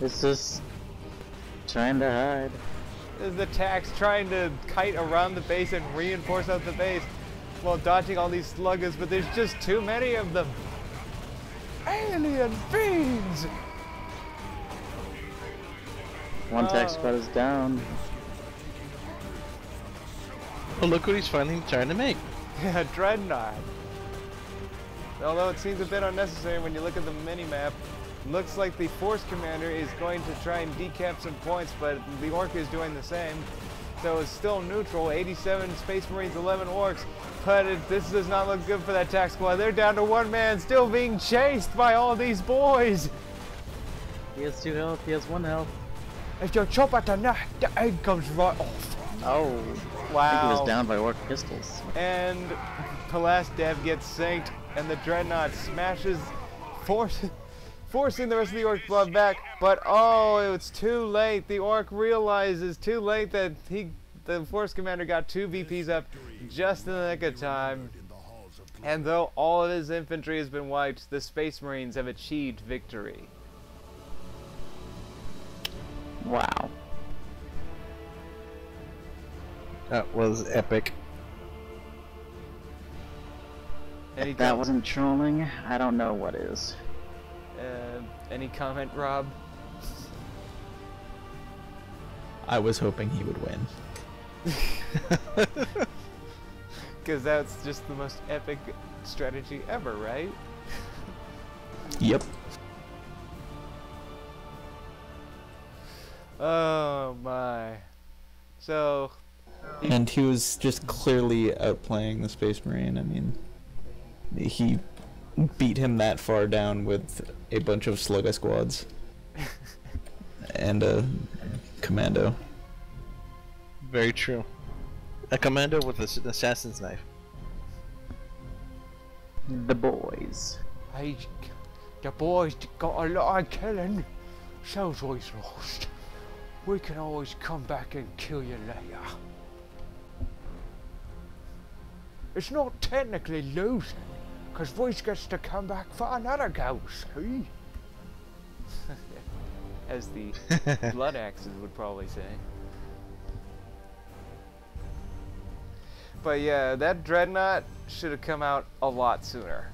It's just trying to hide. This is the tax trying to kite around the base and reinforce out the base while dodging all these sluggers, but there's just too many of them. Alien fiends! One tax squad is down. Oh, look what he's finally trying to make. Yeah, Dreadnought. Although it seems a bit unnecessary when you look at the mini-map. Looks like the Force Commander is going to try and decap some points, but the Orc is doing the same. So it's still neutral, 87 Space Marines, 11 Orcs. But this does not look good for that tax squad. They're down to one man, still being chased by all these boys. He has 2 health, he has 1 health. If you chop at the neck, the egg comes right off. Oh, wow. I think he was down by Orc pistols. And the last dev gets synced, and the Dreadnought smashes, forcing the rest of the Orc blood back. But oh, it's too late. The Orc realizes too late that the Force Commander got 2 VPs up just in the nick of time. And though all of his infantry has been wiped, the Space Marines have achieved victory. Wow. That was epic. If that wasn't trolling, I don't know what is. Any comment, Rob? I was hoping he would win. Because that's just the most epic strategy ever, right? Yep. Oh my. So... And he was just clearly outplaying the Space Marine. I mean, he beat him that far down with a bunch of slugger squads. And a commando. Very true. A commando with an assassin's knife. The boys. Hey, the boys got a lot of killing. So's always lost. We can always come back and kill you later. It's not technically losing, because Voice gets to come back for another go, see? As the Blood Axes would probably say. But yeah, that Dreadnought should have come out a lot sooner.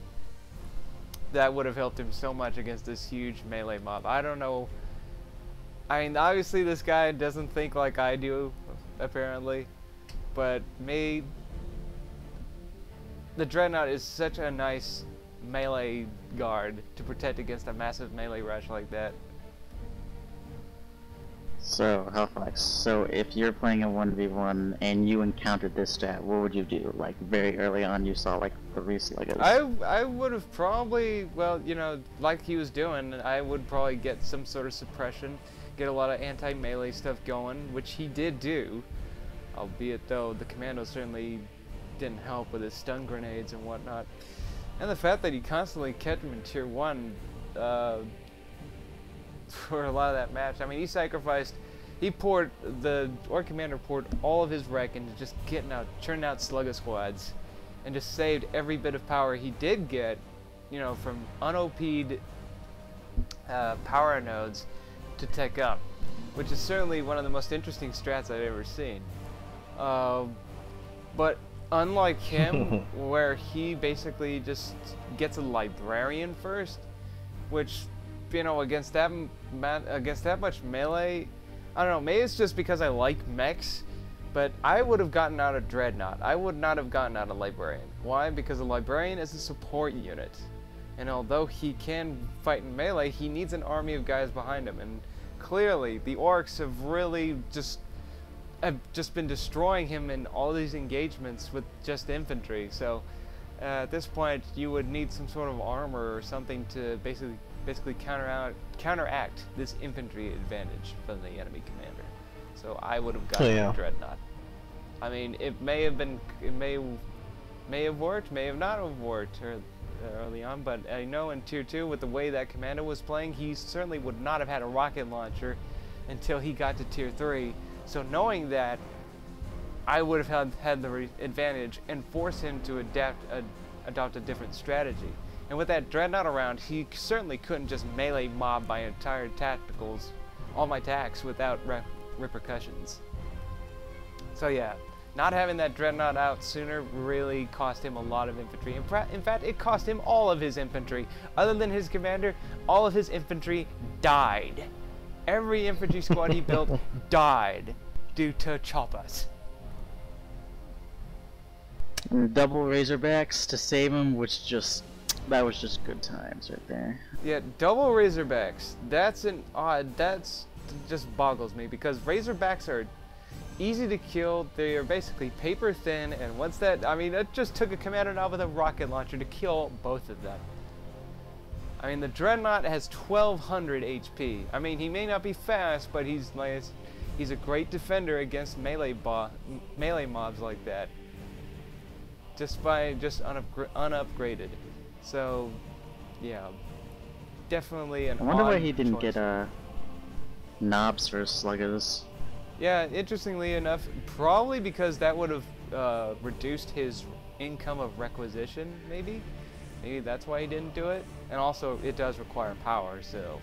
That would have helped him so much against this huge melee mob. I don't know. I mean, obviously this guy doesn't think like I do, apparently. But the Dreadnought is such a nice melee guard to protect against a massive melee rush like that. So, HellFox, so if you're playing a 1v1 and you encountered this strat, what would you do? Like, very early on you saw, like, 3 sluggers. I would have probably, well, you know, like he was doing, I would probably get some sort of suppression, get a lot of anti-melee stuff going, which he did do. Albeit, though, the Kommando certainly didn't help with his stun grenades and whatnot. And the fact that he constantly kept him in tier 1 for a lot of that match. I mean, the Orc Commander poured all of his wreck into just churning out slugger squads, and just saved every bit of power he did get, you know, from un-OP'd power nodes to tech up, which is certainly one of the most interesting strats I've ever seen. But unlike him, where he basically just gets a librarian first, which, you know, against that much melee, I don't know, maybe it's just because I like mechs, but I would have gotten out a Dreadnought. I would not have gotten out a Librarian. Why? Because a Librarian is a support unit, and although he can fight in melee, he needs an army of guys behind him, and clearly the Orcs have really just been destroying him in all these engagements with just infantry. So at this point you would need some sort of armor or something to basically counteract this infantry advantage from the enemy commander. So I would have gotten a Dreadnought. I mean, it may have worked, may have not have worked early on, but I know in tier 2 with the way that Kommando was playing, he certainly would not have had a rocket launcher until he got to tier 3. So knowing that, I would have had the advantage and force him to adopt a different strategy. And with that Dreadnought around, he certainly couldn't just melee mob my entire tacticals, all my attacks, without repercussions. So yeah, not having that Dreadnought out sooner really cost him a lot of infantry. In fact, it cost him all of his infantry. Other than his commander, all of his infantry died. Every infantry squad he built died due to choppers. And double Razorbacks to save him, that was just good times right there. Yeah, double Razorbacks. That's just boggles me, because Razorbacks are easy to kill. They are basically paper thin, and once that, I mean, it just took a Kommando Nob with a rocket launcher to kill both of them. I mean, the Dreadnought has 1200 HP. I mean, he may not be fast, but he's a great defender against melee mobs like that. Just unupgraded. So, yeah, definitely an. I wonder why he odd didn't choice. get knobs for sluggers. Yeah, interestingly enough, probably because that would have reduced his income of requisition, maybe? Maybe that's why he didn't do it. And also, it does require power, so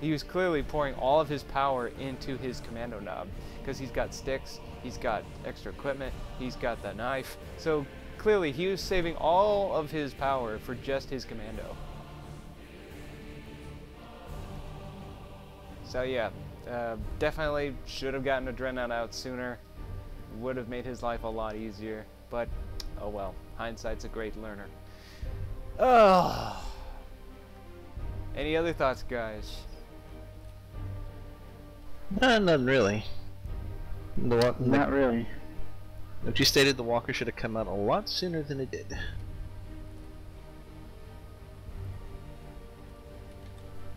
he was clearly pouring all of his power into his Kommando Nob, because he's got sticks, he's got extra equipment, he's got the knife, so clearly he was saving all of his power for just his commando. So yeah, definitely should have gotten a Dreadnought out sooner. Would have made his life a lot easier, but oh well, hindsight's a great learner. Oh. Any other thoughts, guys? None really. Not really. Like you stated, the Walker should have come out a lot sooner than it did.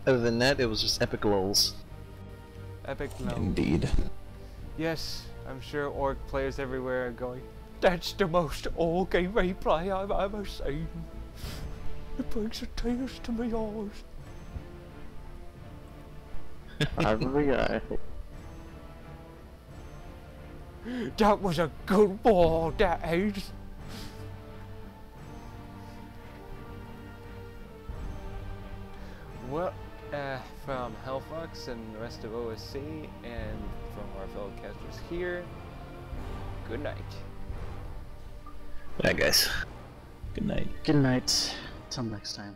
Other than that, it was just epic lulls. Epic no. Indeed. Yes, I'm sure orc players everywhere are going, "That's the most orc replay I've ever seen. It brings a tears to my eyes." Probably guy. That was a good ball, that is. Well, from HellFox and the rest of OSC, and from our fellow casters here, good night. Bye, guys. Good night. Good night. Till next time.